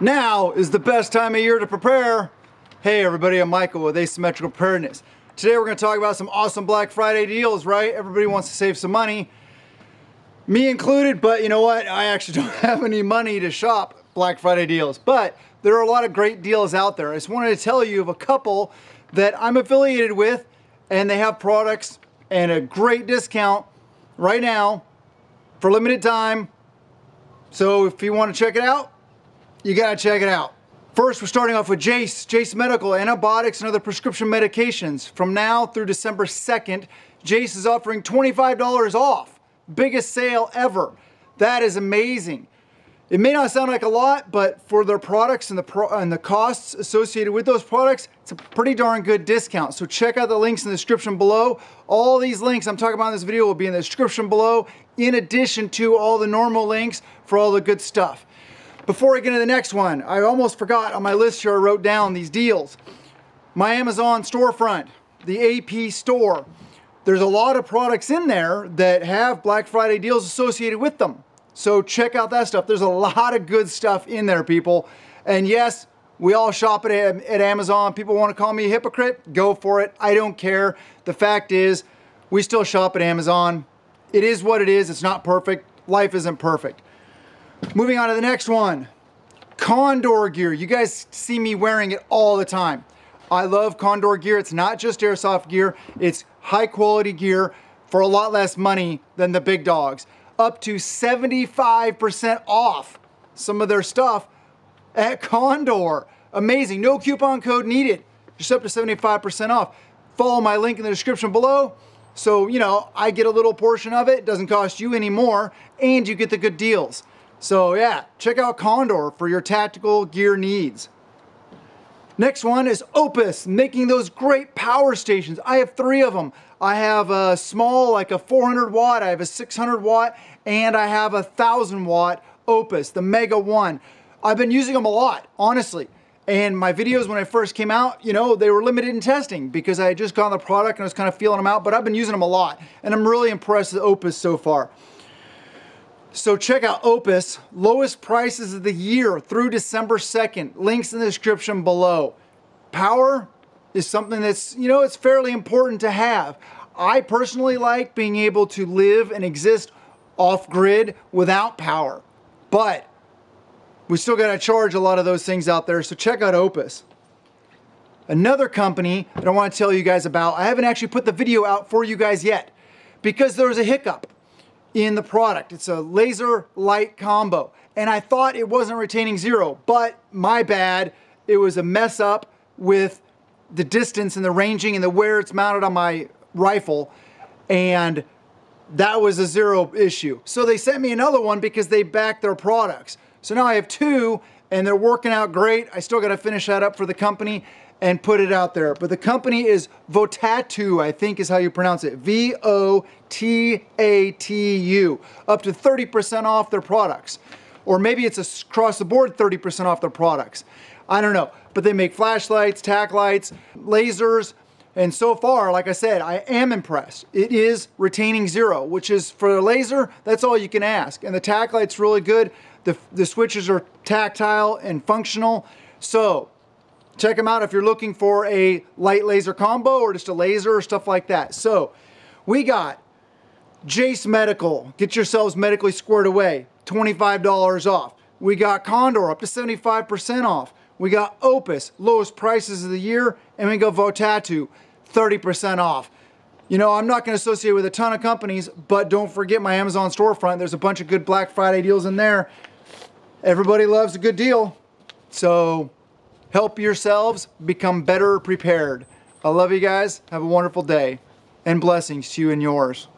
Now is the best time of year to prepare. Hey everybody, I'm Michael with Asymmetrical Preparedness. Today we're going to talk about some awesome Black Friday deals, right? Everybody wants to save some money, me included, but you know what? I actually don't have any money to shop Black Friday deals, but there are a lot of great deals out there. I just wanted to tell you of a couple that I'm affiliated with, and they have products and a great discount right now for limited time. So if you want to check it out, you gotta check it out. First, we're starting off with Jase Medical, antibiotics and other prescription medications. From now through December 2nd, Jase is offering $25 off. Biggest sale ever. That is amazing. It may not sound like a lot, but for their products and the costs associated with those products, it's a pretty darn good discount. So check out the links in the description below. All these links I'm talking about in this video will be in the description below, in addition to all the normal links for all the good stuff. Before I get into the next one, I almost forgot on my list here, I wrote down these deals. My Amazon storefront, the AP store. There's a lot of products in there that have Black Friday deals associated with them. So check out that stuff. There's a lot of good stuff in there, people. And yes, we all shop at Amazon. People want to call me a hypocrite. Go for it. I don't care. The fact is, we still shop at Amazon. It is what it is. It's not perfect. Life isn't perfect. Moving on to the next one, Condor gear. You guys see me wearing it all the time. I love Condor gear. It's not just airsoft gear. It's high quality gear for a lot less money than the big dogs. Up to 75% off some of their stuff at Condor. Amazing. No coupon code needed. Just up to 75% off. Follow my link in the description below. So, you know, I get a little portion of it. It doesn't cost you any more, and you get the good deals. So yeah, check out Condor for your tactical gear needs. Next one is Oupes, making those great power stations. I have 3 of them. I have a small, like a 400 watt, I have a 600 watt, and I have a 1000 watt Oupes, the Mega 1. I've been using them a lot, honestly. And my videos when I first came out, you know, they were limited in testing because I had just gotten the product and I was kind of feeling them out, but I've been using them a lot. And I'm really impressed with Oupes so far. So check out Oupes, lowest prices of the year through December 2nd. Links in the description below. Power is something that's, you know, it's fairly important to have. I personally like being able to live and exist off-grid without power. But we still got to charge a lot of those things out there, so check out Oupes. Another company that I want to tell you guys about, I haven't actually put the video out for you guys yet because there was a hiccup in the product. It's a laser light combo, and I thought it wasn't retaining 0, but my bad. It was a mess up with the distance and the ranging and the where it's mounted on my rifle, and that was a 0 issue. So they sent me another one because they backed their products. So now I have 2 and they're working out great. I still got to finish that up for the company and put it out there. But the company is Votatu, I think is how you pronounce it. Votatu. Up to 30% off their products. Or maybe it's across the board 30% off their products. I don't know. But they make flashlights, tack lights, lasers. And so far, like I said, I am impressed. It is retaining 0, which is for a laser, that's all you can ask. And the tack light's really good. The switches are tactile and functional. So check them out if you're looking for a light laser combo or just a laser or stuff like that. So we got Jase Medical. Get yourselves medically squared away. $25 off. We got Condor up to 75% off. We got Oupes, lowest prices of the year. And we got Votatu, 30% off. You know, I'm not going to associate with a ton of companies, but don't forget my Amazon storefront. There's a bunch of good Black Friday deals in there. Everybody loves a good deal. So help yourselves become better prepared. I love you guys. Have a wonderful day. And blessings to you and yours.